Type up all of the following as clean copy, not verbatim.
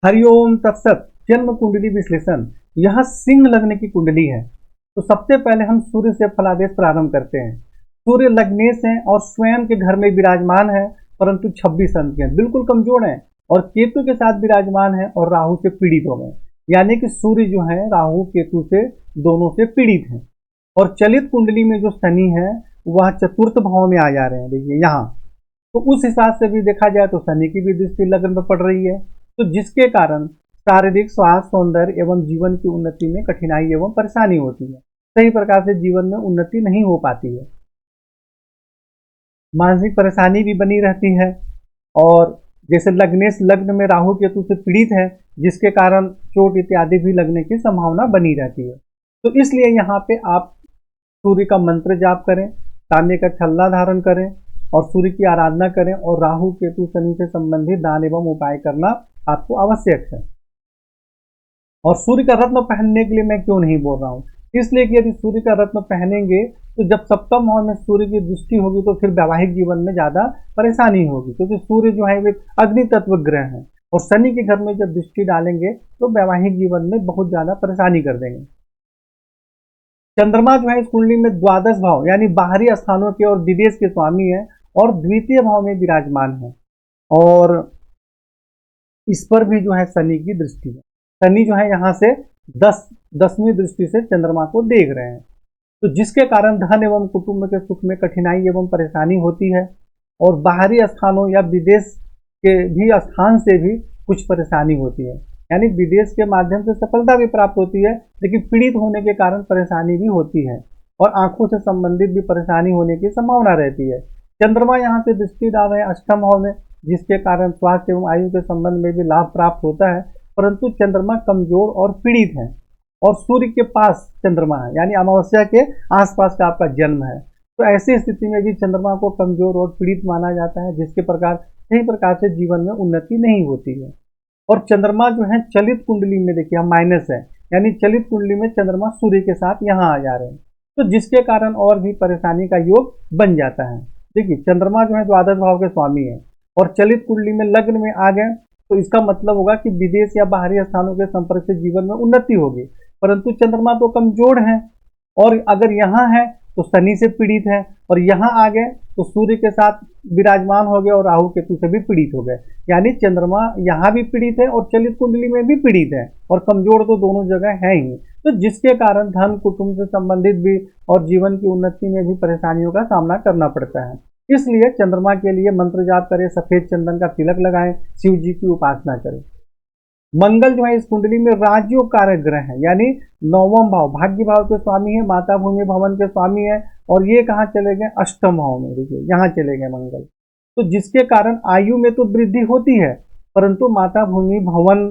हरिओम तत्सत। जन्म कुंडली विश्लेषण। यह सिंह लग्न की कुंडली है। तो सबसे पहले हम सूर्य से फलादेश प्रारंभ करते हैं। सूर्य लग्नेश है और स्वयं के घर में विराजमान है, परंतु 26 अंक के बिल्कुल कमजोर है और केतु के साथ विराजमान है और राहु से पीड़ित हो गए। यानी कि सूर्य जो है राहु केतु से दोनों से पीड़ित है। और चलित कुंडली में जो शनि है वह चतुर्थ भाव में आ जा रहे हैं। देखिए यहाँ तो उस हिसाब से भी देखा जाए तो शनि की भी दृष्टि लग्न पर पड़ रही है, तो जिसके कारण शारीरिक स्वास्थ्य, सौंदर्य एवं जीवन की उन्नति में कठिनाई एवं परेशानी होती है। सही प्रकार से जीवन में उन्नति नहीं हो पाती है, मानसिक परेशानी भी बनी रहती है। और जैसे लग्नेश लग्न में राहु केतु से पीड़ित है, जिसके कारण चोट इत्यादि भी लगने की संभावना बनी रहती है। तो इसलिए यहाँ पे आप सूर्य का मंत्र जाप करें, तांबे का छल्ला धारण करें और सूर्य की आराधना करें और राहु केतु शनि से संबंधित दान एवं उपाय करना आपको आवश्यक है। और सूर्य का रत्न पहनने के लिए मैं क्यों नहीं बोल रहा हूँ, इसलिए कि यदि सूर्य का रत्न पहनेंगे तो जब सप्तम भाव में सूर्य की दृष्टि होगी तो फिर वैवाहिक जीवन में ज्यादा परेशानी होगी, क्योंकि सूर्य जो है वो अग्नि तत्व ग्रह है और शनि के घर में जब दृष्टि डालेंगे तो वैवाहिक जीवन में बहुत ज्यादा परेशानी कर देंगे। चंद्रमा जो है इस कुंडली में द्वादश भाव यानी बाहरी स्थानों के और विदेश के स्वामी है और द्वितीय भाव में विराजमान है। और इस पर भी जो है शनि की दृष्टि है। शनि जो है यहाँ से 10वीं दृष्टि से चंद्रमा को देख रहे हैं, तो जिसके कारण धन एवं कुटुंब के सुख में कठिनाई एवं परेशानी होती है और बाहरी स्थानों या विदेश के भी स्थान से भी कुछ परेशानी होती है। यानी विदेश के माध्यम से सफलता भी प्राप्त होती है, लेकिन पीड़ित होने के कारण परेशानी भी होती है और आंखों से संबंधित भी परेशानी होने की संभावना रहती है। चंद्रमा यहाँ से दृष्टि डाल रहे हैं अष्टम भाव में, जिसके कारण स्वास्थ्य एवं आयु के संबंध में भी लाभ प्राप्त होता है, परंतु चंद्रमा कमजोर और पीड़ित है और सूर्य के पास चंद्रमा है, यानी अमावस्या के आसपास का आपका जन्म है। तो ऐसी स्थिति में भी चंद्रमा को कमजोर और पीड़ित माना जाता है, जिसके प्रकार सही प्रकार से जीवन में उन्नति नहीं होती है। और चंद्रमा जो है चलित कुंडली में देखिए माइनस है, यानी चलित कुंडली में चंद्रमा सूर्य के साथ यहाँ आ जा रहे हैं, तो जिसके कारण और भी परेशानी का योग बन जाता है। देखिए चंद्रमा जो है द्वादश भाव के स्वामी है और चलित कुंडली में लग्न में आ गए, तो इसका मतलब होगा कि विदेश या बाहरी स्थानों के संपर्क से जीवन में उन्नति होगी, परंतु चंद्रमा तो कमजोर है और अगर यहाँ है तो शनि से पीड़ित है और यहाँ आ गए तो सूर्य के साथ विराजमान हो गए और राहु केतु से भी पीड़ित हो गए। यानी चंद्रमा यहाँ भी पीड़ित है और चलित कुंडली में भी पीड़ित है और कमजोर तो दोनों जगह है ही, तो जिसके कारण धन कुटुंब से संबंधित भी और जीवन की उन्नति में भी परेशानियों का सामना करना पड़ता है। इसलिए चंद्रमा के लिए मंत्र जाप करें, सफेद चंदन का तिलक लगाएं, शिव जी की उपासना करें। मंगल जो है इस कुंडली में राजयोग कारक ग्रह है, यानी 9वां भाव भाग्य भाव के स्वामी है, माता भूमि भवन के स्वामी है और ये कहाँ चले गए अष्टम भाव में, देखिए यहाँ चले गए मंगल। तो जिसके कारण आयु में तो वृद्धि होती है, परंतु माता भूमि भवन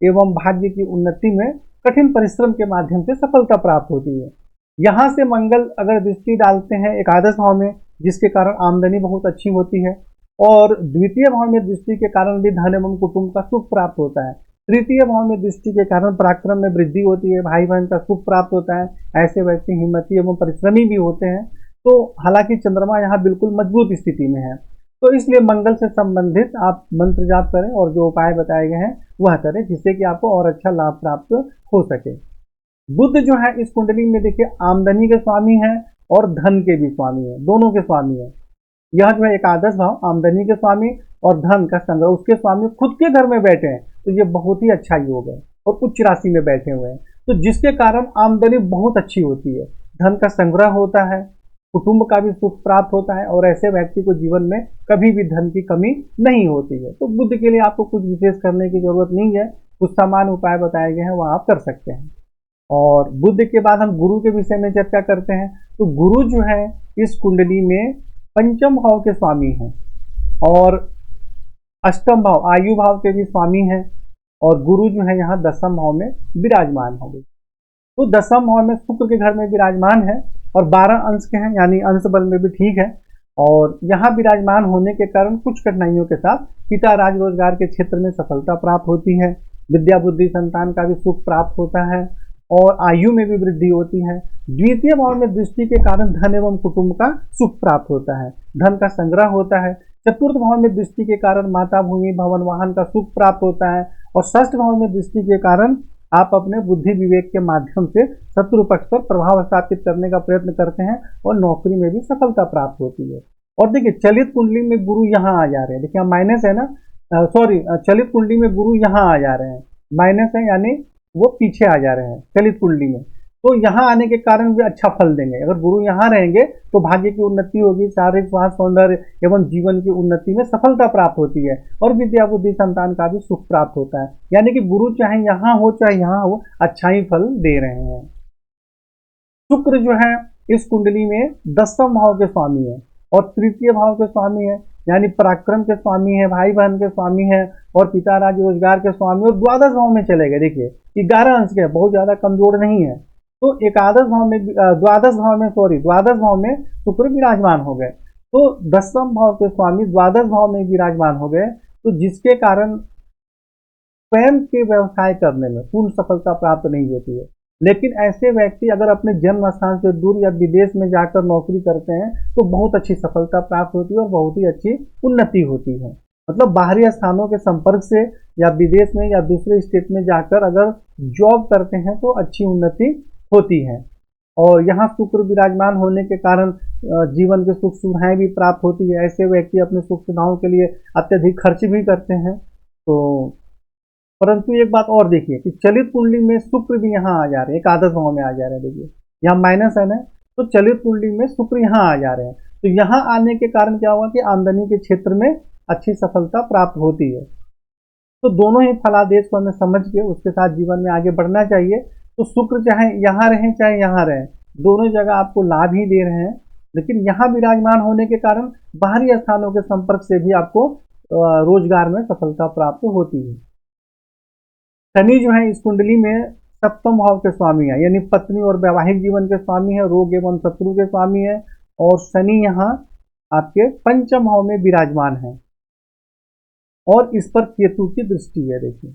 एवं भाग्य की उन्नति में कठिन परिश्रम के माध्यम से सफलता प्राप्त होती है। यहाँ से मंगल अगर दृष्टि डालते हैं एकादश भाव में, जिसके कारण आमदनी बहुत अच्छी होती है और द्वितीय भाव में दृष्टि के कारण भी धन एवं कुटुंब का सुख प्राप्त होता है। तृतीय भाव में दृष्टि के कारण पराक्रम में वृद्धि होती है, भाई बहन का सुख प्राप्त होता है, ऐसे व्यक्ति हिम्मती एवं परिश्रमी भी होते हैं। तो हालांकि चंद्रमा यहाँ बिल्कुल मजबूत स्थिति में है, तो इसलिए मंगल से संबंधित आप मंत्र जाप करें और जो उपाय बताए गए हैं वह करें, जिससे कि आपको और अच्छा लाभ प्राप्त हो सके। बुध जो है इस कुंडली में देखिए आमदनी के स्वामी है और धन के भी स्वामी है, दोनों के स्वामी है। यह जो है एकादश भाव आमदनी के स्वामी और धन का संग्रह उसके स्वामी खुद के घर में बैठे हैं, तो ये बहुत ही अच्छा योग है और उच्च राशि में बैठे हुए हैं, तो जिसके कारण आमदनी बहुत अच्छी होती है, धन का संग्रह होता है, कुटुंब का भी सुख प्राप्त होता है और ऐसे व्यक्ति को जीवन में कभी भी धन की कमी नहीं होती है। तो बुध के लिए आपको कुछ विशेष करने की जरूरत नहीं है, कुछ सामान्य उपाय बताए गए हैं वह आप कर सकते हैं। और बुध के बाद हम गुरु के विषय में चर्चा करते हैं। तो गुरु जो है इस कुंडली में पंचम भाव के स्वामी हैं और अष्टम भाव आयु भाव के भी स्वामी हैं और गुरु जो है यहाँ दसम भाव में विराजमान हो गए। तो दसम भाव में शुक्र के घर में विराजमान है और 12 अंश के हैं, यानी अंश बल में भी ठीक है और यहाँ विराजमान होने के कारण कुछ कठिनाइयों के साथ पिता राज रोजगार के क्षेत्र में सफलता प्राप्त होती है, विद्या बुद्धि संतान का भी सुख प्राप्त होता है और आयु में भी वृद्धि होती है। द्वितीय भाव में दृष्टि के कारण धन एवं कुटुंब का सुख प्राप्त होता है, धन का संग्रह होता है। चतुर्थ भाव में दृष्टि के कारण माता भूमि भवन वाहन का सुख प्राप्त होता है और षष्ठ भाव में दृष्टि के कारण आप अपने बुद्धि विवेक के माध्यम से शत्रु पक्ष पर प्रभाव स्थापित करने का प्रयत्न करते हैं और नौकरी में भी सफलता प्राप्त होती है। और देखिए चलित कुंडली में गुरु यहाँ आ जा रहे हैं, देखिए माइनस है ना, सॉरी चलित कुंडली में गुरु यहाँ आ जा रहे हैं, माइनस है यानी वो पीछे आ जा रहे हैं चलित कुंडली में, तो यहाँ आने के कारण भी अच्छा फल देंगे। अगर गुरु यहाँ रहेंगे तो भाग्य की उन्नति होगी, शारीरिक स्वास्थ्य सौंदर्य एवं जीवन की उन्नति में सफलता प्राप्त होती है और विद्या बुद्धि संतान का भी सुख प्राप्त होता है। यानी कि गुरु चाहे यहाँ हो चाहे यहाँ हो, अच्छा ही फल दे रहे हैं। शुक्र जो है इस कुंडली में 10वें भाव के स्वामी है और तृतीय भाव के स्वामी है, यानी पराक्रम के स्वामी है, भाई बहन के स्वामी है और पिता राज्य रोजगार के स्वामी, और द्वादश भाव में चले गए। देखिए 11 अंश के, बहुत ज्यादा कमजोर नहीं है। तो द्वादश भाव में शुक्र विराजमान हो गए, तो 10वें भाव के स्वामी द्वादश भाव में विराजमान हो गए, तो जिसके कारण स्वयं के व्यवसाय करने में पूर्ण सफलता प्राप्त नहीं होती है। लेकिन ऐसे व्यक्ति अगर अपने जन्म स्थान से दूर या विदेश में जाकर नौकरी करते हैं तो बहुत अच्छी सफलता प्राप्त होती है और बहुत ही अच्छी उन्नति होती है। मतलब बाहरी स्थानों के संपर्क से या विदेश में या दूसरे स्टेट में जाकर अगर जॉब करते हैं तो अच्छी उन्नति होती है। और यहाँ शुक्र विराजमान होने के कारण जीवन के सुख सुविधाएं भी प्राप्त होती है। ऐसे व्यक्ति अपने सुख सुविधाओं के लिए अत्यधिक खर्च भी करते हैं। तो परंतु एक बात और देखिए कि चलित कुंडली में शुक्र भी यहाँ आ जा रहे हैं, एकादश भाव में आ जा रहे हैं। देखिए यहाँ माइनस है ना, तो चलित कुंडली में शुक्र यहाँ आ जा रहे हैं, तो यहाँ आने के कारण क्या हुआ कि आमदनी के क्षेत्र में अच्छी सफलता प्राप्त होती है। तो दोनों ही फलादेश को हमें समझ के उसके साथ जीवन में आगे बढ़ना चाहिए। तो शुक्र चाहे यहाँ रहें चाहे यहाँ रहें, दोनों जगह आपको लाभ ही दे रहे हैं। लेकिन यहाँ विराजमान होने के कारण बाहरी स्थानों के संपर्क से भी आपको रोजगार में सफलता प्राप्त होती है। शनि जो है इस कुंडली में 7वें भाव के स्वामी है, यानी पत्नी और वैवाहिक जीवन के स्वामी है, रोग एवं शत्रु के स्वामी है। और शनि यहाँ आपके 5वें भाव में विराजमान है और इस पर केतु की दृष्टि है। देखिए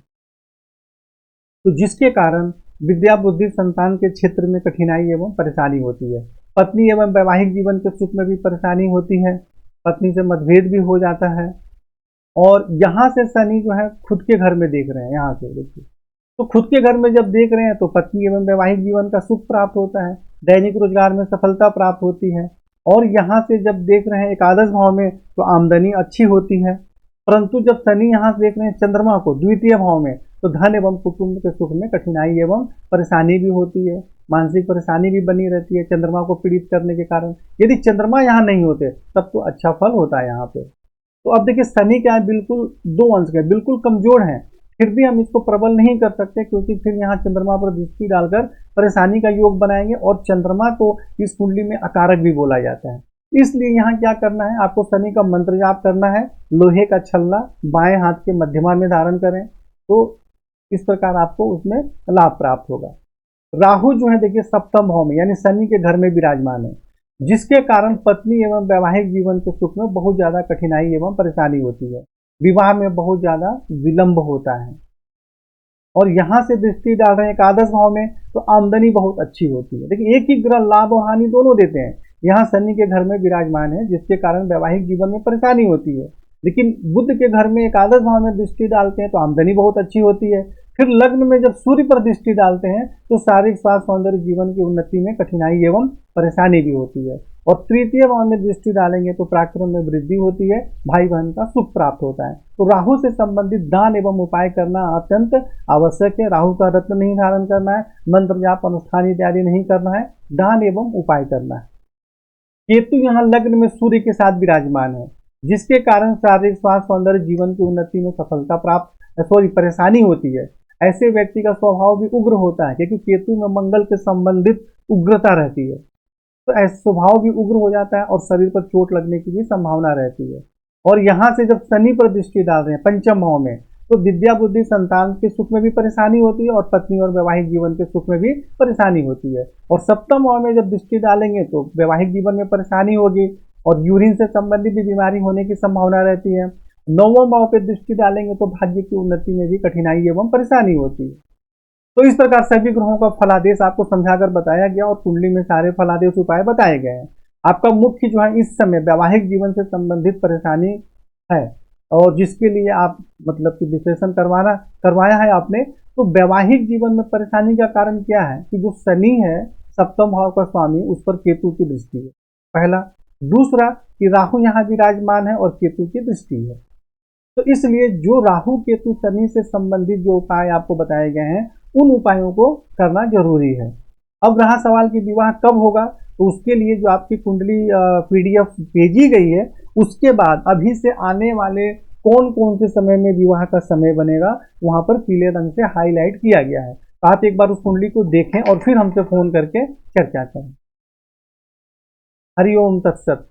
तो जिसके कारण विद्या बुद्धि संतान के क्षेत्र में कठिनाई एवं परेशानी होती है। पत्नी एवं वैवाहिक जीवन के सुख में भी परेशानी होती है, पत्नी से मतभेद भी हो जाता है। और यहाँ से शनि जो है खुद के घर में देख रहे हैं, यहाँ से देखिए तो खुद के घर में जब देख रहे हैं तो पत्नी एवं वैवाहिक जीवन का सुख प्राप्त होता है, दैनिक रोजगार में सफलता प्राप्त होती है। और यहाँ से जब देख रहे हैं एकादश भाव में तो आमदनी अच्छी होती है। परंतु जब शनि यहाँ से देख रहे हैं चंद्रमा को द्वितीय भाव में, तो धन एवं कुटुंब के सुख में कठिनाई एवं परेशानी भी होती है, मानसिक परेशानी भी बनी रहती है चंद्रमा को पीड़ित करने के कारण। यदि चंद्रमा यहाँ नहीं होते तब तो अच्छा फल होता है यहाँ पे। तो अब देखिए शनि क्या है, बिल्कुल 2 अंश के, बिल्कुल कमजोर है, फिर भी हम इसको प्रबल नहीं कर सकते क्योंकि फिर यहाँ चंद्रमा पर दृष्टि डालकर परेशानी का योग बनाएंगे। और चंद्रमा को इस कुंडली में अकारक भी बोला जाता है। इसलिए यहाँ क्या करना है, आपको शनि का मंत्र जाप करना है। लोहे का छल्ला बाएं हाथ के मध्यमा में धारण करें, तो इस प्रकार आपको उसमें लाभ प्राप्त होगा। राहु जो है देखिए 7वें भाव में, यानी शनि के घर में विराजमान है, जिसके कारण पत्नी एवं वैवाहिक जीवन के सुख में बहुत ज्यादा कठिनाई एवं परेशानी होती है, विवाह में बहुत ज्यादा विलंब होता है। और यहाँ से दृष्टि डाल रहे हैं एकादश भाव में, तो आमदनी बहुत अच्छी होती है। देखिए एक ही ग्रह लाभ और हानि दोनों देते हैं। यहाँ शनि के घर में विराजमान है, जिसके कारण वैवाहिक जीवन में परेशानी होती है। लेकिन बुध के घर में एकादश भाव में दृष्टि डालते हैं तो आमदनी बहुत अच्छी होती है। फिर लग्न में जब सूर्य पर दृष्टि डालते हैं तो शारीरिक स्वास्थ्य सौंदर्य जीवन की उन्नति में कठिनाई एवं परेशानी भी होती है। और तृतीय भाव में दृष्टि डालेंगे तो पराक्रम में वृद्धि होती है, भाई बहन का सुख प्राप्त होता है। तो राहु से संबंधित दान एवं उपाय करना अत्यंत आवश्यक है। राहु का रत्न नहीं धारण करना है, मंत्र जाप अनुष्ठान इत्यादि नहीं करना है, दान एवं उपाय करना है। केतु यहाँ लग्न में सूर्य के साथ विराजमान है, जिसके कारण शारीरिक स्वास्थ्य सौंदर्य जीवन की उन्नति में सफलता परेशानी होती है। ऐसे व्यक्ति का स्वभाव भी उग्र होता है, क्योंकि केतु में मंगल के संबंधित उग्रता रहती है, तो ऐसा स्वभाव भी उग्र हो जाता है और शरीर पर चोट लगने की भी संभावना रहती है। और यहाँ से जब शनि पर दृष्टि डाल रहे हैं 5वें भाव में, तो विद्या बुद्धि संतान के सुख में भी परेशानी होती है और पत्नी और वैवाहिक जीवन के सुख में भी परेशानी होती है। और 7वें भाव में जब दृष्टि डालेंगे तो वैवाहिक जीवन में परेशानी होगी और यूरिन से संबंधित भी बीमारी होने की संभावना रहती है। 9वें भाव पे दृष्टि डालेंगे तो भाग्य की उन्नति में भी कठिनाई एवं परेशानी होती है। तो इस प्रकार सभी ग्रहों का फलादेश आपको समझाकर बताया गया और कुंडली में सारे फलादेश उपाय बताए गए हैं। आपका मुख्य जो है इस समय वैवाहिक जीवन से संबंधित परेशानी है और जिसके लिए आप मतलब कि विश्लेषण करवाया है आपने। तो वैवाहिक जीवन में परेशानी का कारण क्या है कि जो शनि है सप्तम भाव का स्वामी, उस पर केतु की दृष्टि है, पहला। दूसरा कि राहु यहाँ विराजमान है और केतु की दृष्टि है। तो इसलिए जो राहु केतु शनि से संबंधित जो उपाय आपको बताए गए हैं, उन उपायों को करना जरूरी है। अब रहा सवाल कि विवाह कब होगा, तो उसके लिए जो आपकी कुंडली पीडीएफ भेजी गई है, उसके बाद अभी से आने वाले कौन कौन से समय में विवाह का समय बनेगा, वहां पर पीले रंग से हाईलाइट किया गया है। तो आप एक बार उस कुंडली को देखें और फिर हमसे फोन करके चर्चा करें। हरिओम तत्सत।